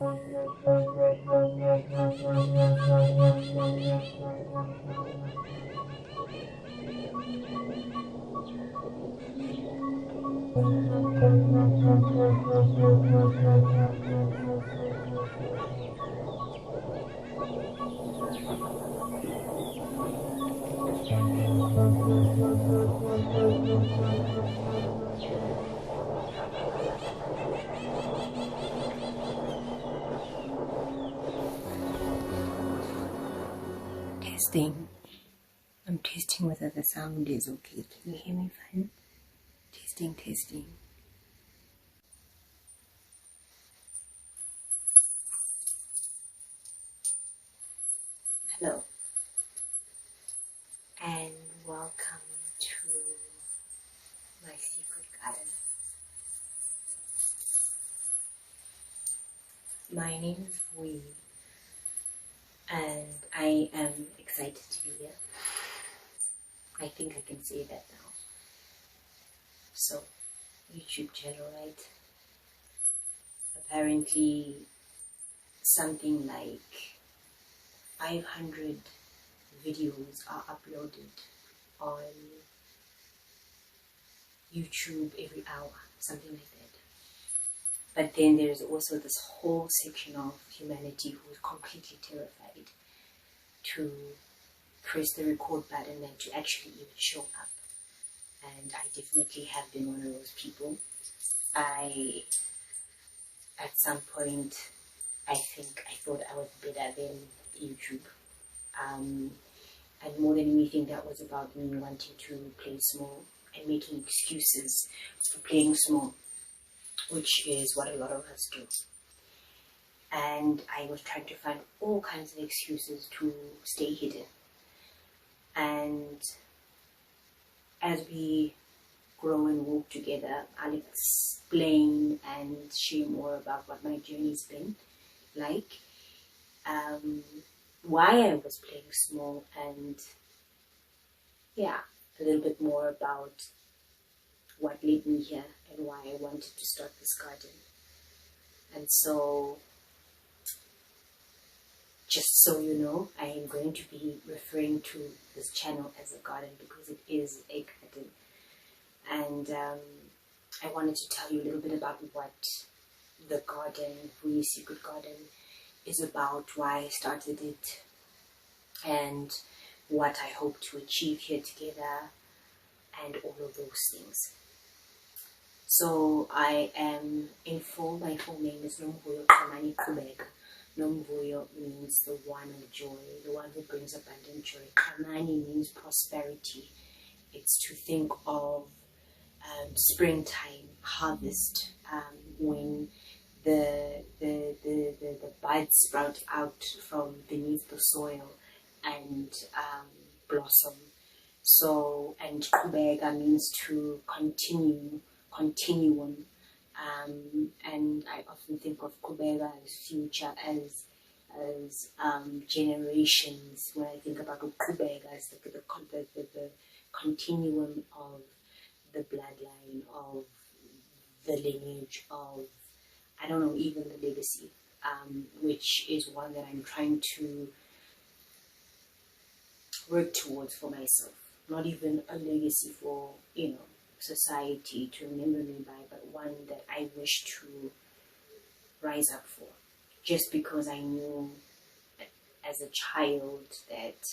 Testing. I'm testing whether the sound is okay. Can you hear me fine? Testing, testing. Hello. And welcome to my secret garden. My name is Vuyi, and I am excited to be here. I think I can say that now. So, YouTube channel, right? Apparently, something like 500 videos are uploaded on YouTube every hour, something like that. But then there's also this whole section of humanity who is completely terrified to press the record button and to actually even show up. And I definitely have been one of those people. At some point, I think I thought I was better than YouTube. And more than anything, that was about me wanting to play small and making excuses for playing small, which is what a lot of us do. And I was trying to find all kinds of excuses to stay hidden. And as we grow and walk together, I'll explain and share more about what my journey's been like, why I was playing small, and yeah, a little bit more about what led me here and why I wanted to start this garden. And so, just so you know, I am going to be referring to this channel as a garden because it is a garden. And I wanted to tell you a little bit about what the garden, Vuyi Secret Garden, is about, why I started it, and what I hope to achieve here together, and all of those things. So I am in full. My full name is vuyiqubeka. Vuyi means the one of joy, the one who brings abundant joy. Kamani means prosperity. It's to think of springtime, harvest, when the buds sprout out from beneath the soil and blossom. So, and qubeka means to continue, continuum. And I often think of qubeka as future, as generations. When I think about qubeka as the continuum of the bloodline, of the lineage, of, I don't know, even the legacy, which is one that I'm trying to work towards for myself. Not even a legacy for, society to remember me by, but one that I wish to rise up for. Just because I knew as a child that,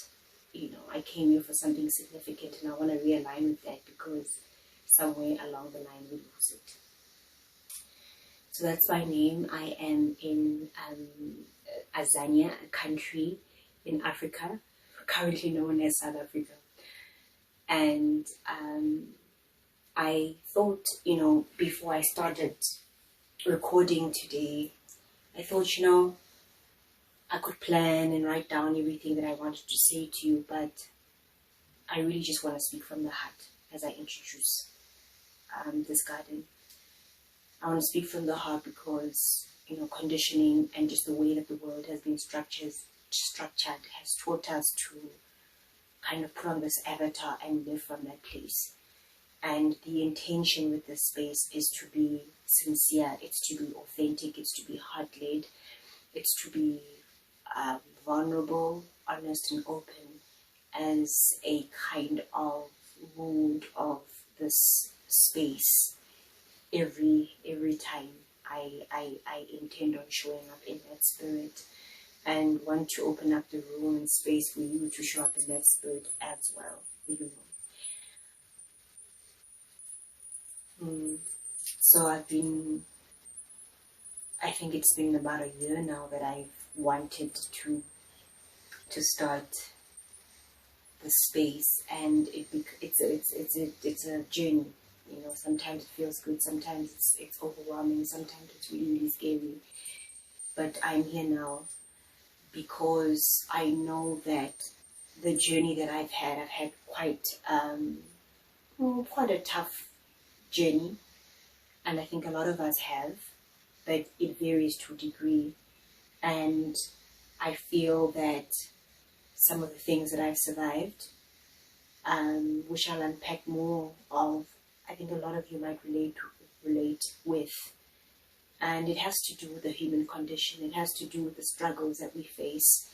I came here for something significant, and I want to realign with that because somewhere along the line we lose it. So that's my name. I am in Azania, a country in Africa, currently known as South Africa. And I thought, before I started recording today, I thought, I could plan and write down everything that I wanted to say to you, but I really just want to speak from the heart as I introduce this garden. I want to speak from the heart because, conditioning and just the way that the world has been structured has taught us to kind of put on this avatar and live from that place. And the intention with this space is to be sincere, it's to be authentic, it's to be heart-led, it's to be vulnerable, honest, and open as a kind of mood of this space every time I intend on showing up in that spirit, and want to open up the room and space for you to show up in that spirit as well, you know. So I think it's been about a year now that I've wanted to start the space, and it's a journey. You know, sometimes it feels good, sometimes it's overwhelming, sometimes it's really, really scary. But I'm here now because I know that the journey that I've had quite a tough journey, and I think a lot of us have, but it varies to a degree. And I feel that some of the things that I've survived, which I'll unpack more of, I think a lot of you might relate with. And it has to do with the human condition. It has to do with the struggles that we face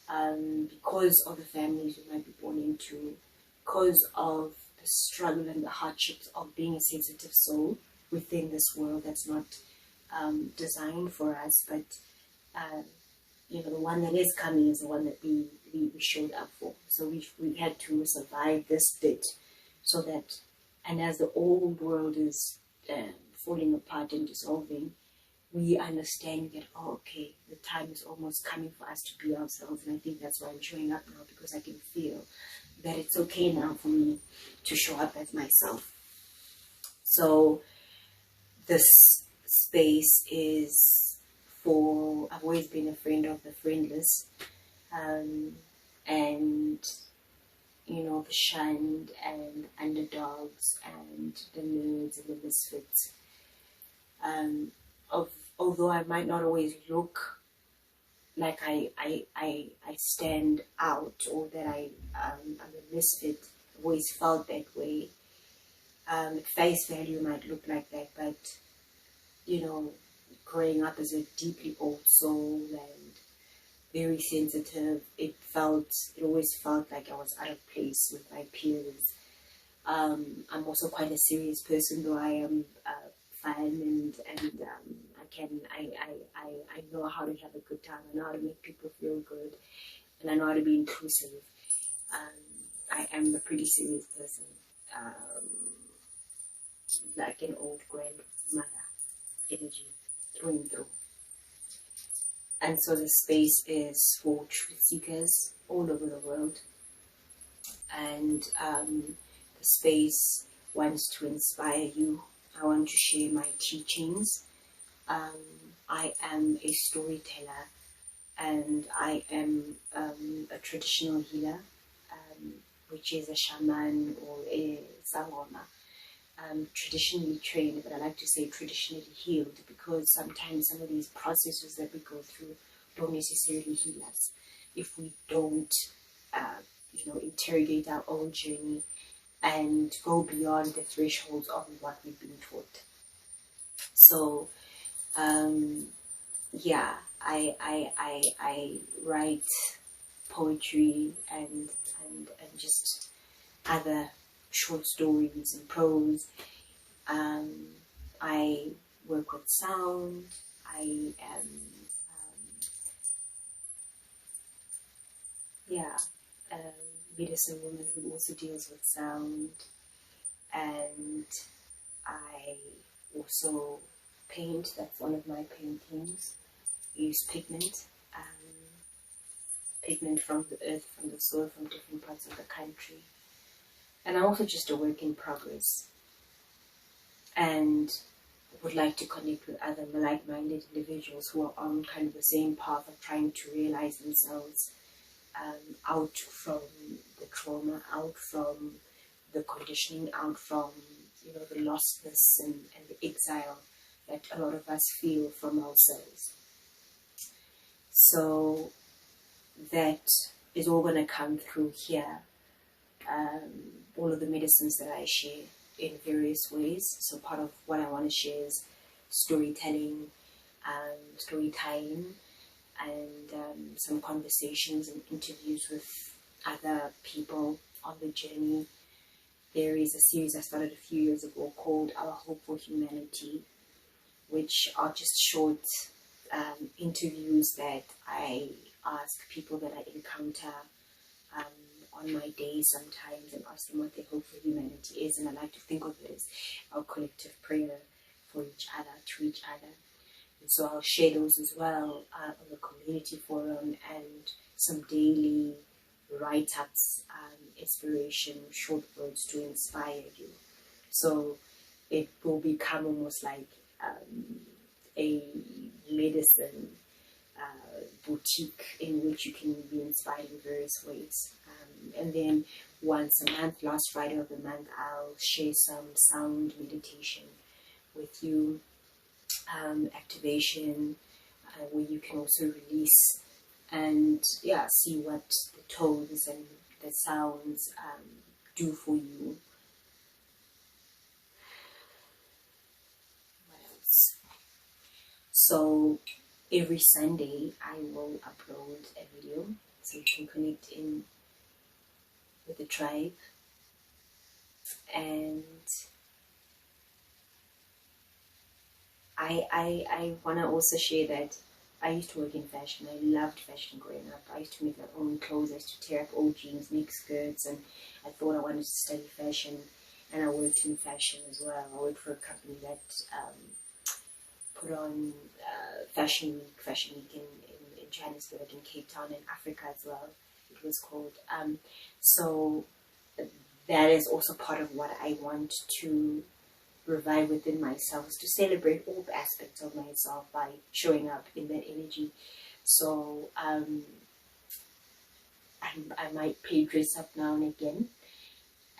because of the families we might be born into, because of the struggle and the hardships of being a sensitive soul within this world that's not designed for us. But you know, the one that is coming is the one that we showed up for. So we've had to survive this bit, so that, and as the old world is falling apart and dissolving, we understand that, oh, okay, the time is almost coming for us to be ourselves. And I think that's why I'm showing up now, because I can feel that it's okay now for me to show up as myself. So this space is for, I've always been a friend of the friendless, and you know, the shunned and underdogs and the nerds and the misfits. Although I might not always look like I stand out, or that I'm a misfit, I've always felt that way. At face value might look like that, but you know, growing up as a deeply old soul and very sensitive, it always felt like I was out of place with my peers. I'm also quite a serious person, though I am fun, and I know how to have a good time. I know how to make people feel good, and I know how to be inclusive. I am a pretty serious person, like an old grandmother energy through and through. And so the space is for truth seekers all over the world, and the space wants to inspire you. I want to share my teachings. I am a storyteller, and I am a traditional healer, which is a shaman or a sangoma. Traditionally trained, but I like to say traditionally healed, because sometimes some of these processes that we go through don't necessarily heal us if we don't, interrogate our own journey and go beyond the thresholds of what we've been taught. So, I write poetry and just other short stories and prose. I work with sound. I am medicine woman who also deals with sound, and I also paint. That's one of my paintings. I use pigment, pigment from the earth, from the soil, from different parts of the country. And I'm also just a work in progress, and would like to connect with other like-minded individuals who are on kind of the same path of trying to realize themselves, out from the trauma, out from the conditioning, out from the lostness and the exile that a lot of us feel from ourselves. So that is all going to come through here. All of the medicines that I share in various ways. So part of what I want to share is storytelling, story time, and some conversations and interviews with other people on the journey. There is a series I started a few years ago called Our Hope for Humanity, which are just short interviews that I ask people that I encounter on my days sometimes, and ask them what their hope for humanity is. And I like to think of it as our collective prayer for each other, to each other. And so I'll share those as well on the community forum, and some daily write-ups, inspiration, short words to inspire you. So it will become almost like a medicine boutique in which you can be inspired in various ways. And then once a month, last Friday of the month, I'll share some sound meditation with you, activation, where you can also release and see what the tones and the sounds do for you. What else? So every Sunday I will upload a video so you can connect in with the tribe. And I want to also share that I used to work in fashion. I loved fashion growing up. I used to make my own clothes. I used to tear up old jeans, make skirts, and I thought I wanted to study fashion, and I worked in fashion as well. I worked for a company that put on Fashion Week in Johannesburg, in Cape Town, in Africa as well, it was called. So that is also part of what I want to revive within myself, is to celebrate all aspects of myself by showing up in that energy. So I might play dress up now and again,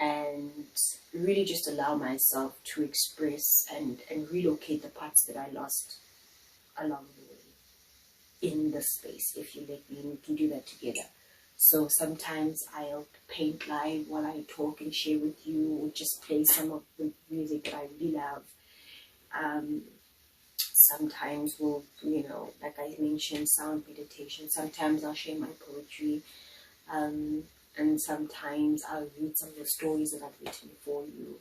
and really just allow myself to express and relocate the parts that I lost along the way in the space, if you let me, and we can do that together. So sometimes I'll paint live while I talk and share with you, or just play some of the music that I really love. Sometimes we'll, like I mentioned, sound meditation. Sometimes I'll share my poetry. And sometimes I'll read some of the stories that I've written for you,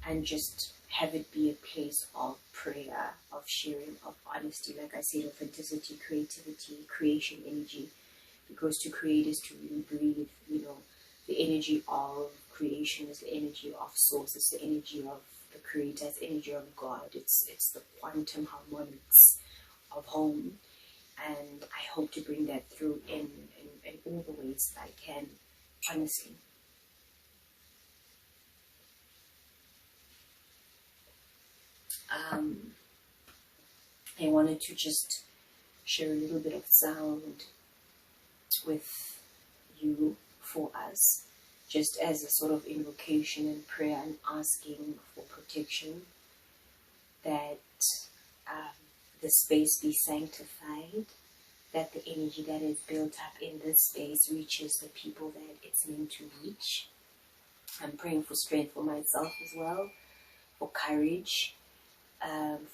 and just have it be a place of prayer, of sharing, of honesty, like I said, authenticity, creativity, creation energy. Because to create is to really breathe, the energy of creation is the energy of source, it's the energy of the creator, it's the energy of God, it's the quantum harmonics of home. And I hope to bring that through in all the ways that I can, honestly. I wanted to just share a little bit of sound with you, for us, just as a sort of invocation and prayer, and asking for protection, that the space be sanctified, that the energy that is built up in this space reaches the people that it's meant to reach. I'm praying for strength for myself as well, for courage,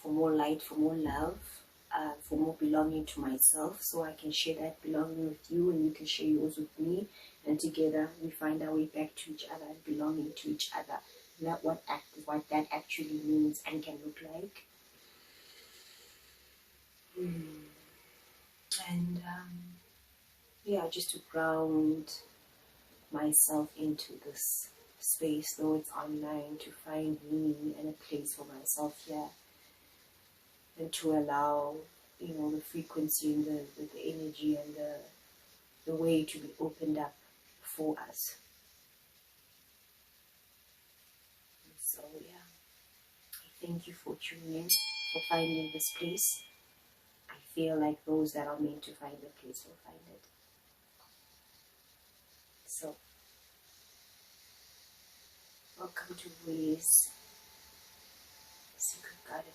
for more light, for more love, for more belonging to myself, so I can share that belonging with you, and you can share yours with me, and together we find our way back to each other and belonging to each other. That what that actually means and can look like. And just to ground myself into this space, though it's online, to find meaning and a place for myself here, and to allow the frequency and the energy and the way to be opened up for us. And so I thank you for tuning in, for finding this place. I feel like those that are meant to find the place will find it. So welcome to Vuyi's Secret Garden.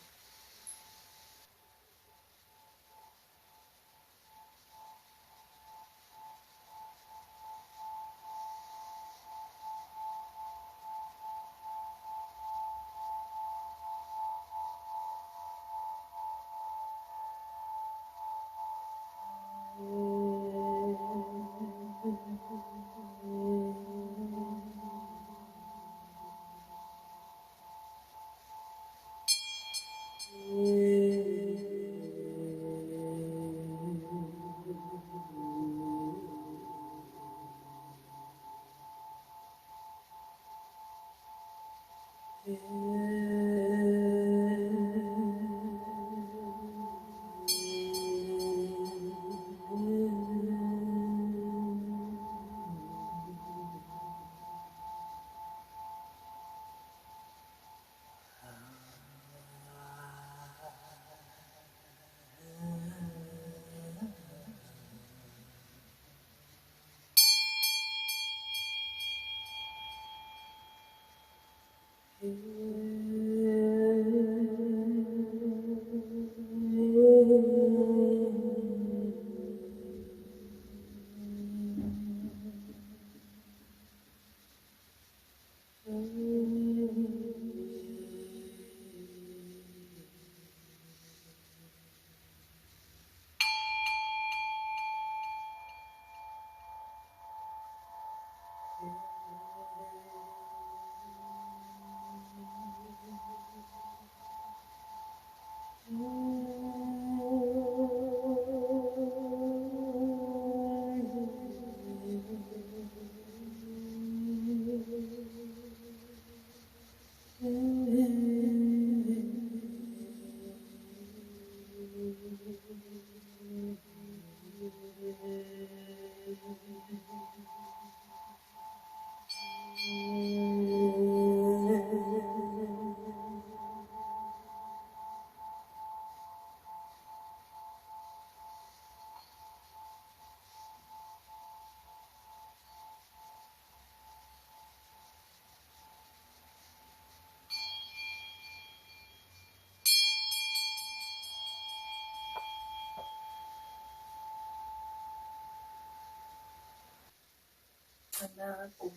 Nako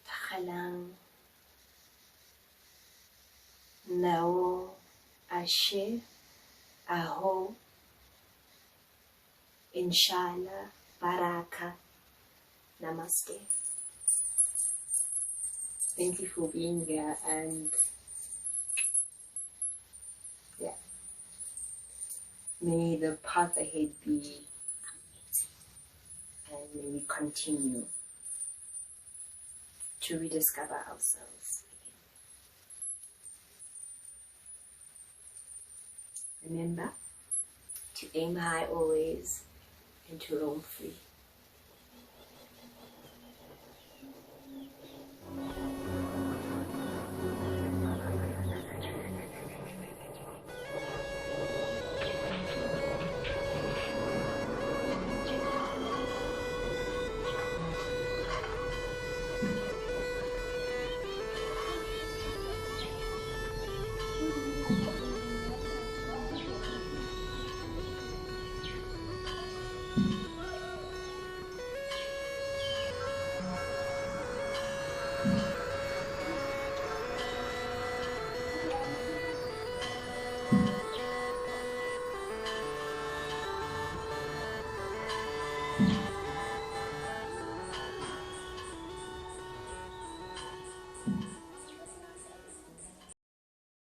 thalang nao ashe aho inshallah baraka namaste. Thank you for being here, and yeah, may the path ahead be amazing, and may we continue to rediscover ourselves again. Remember to aim high always and to roam free.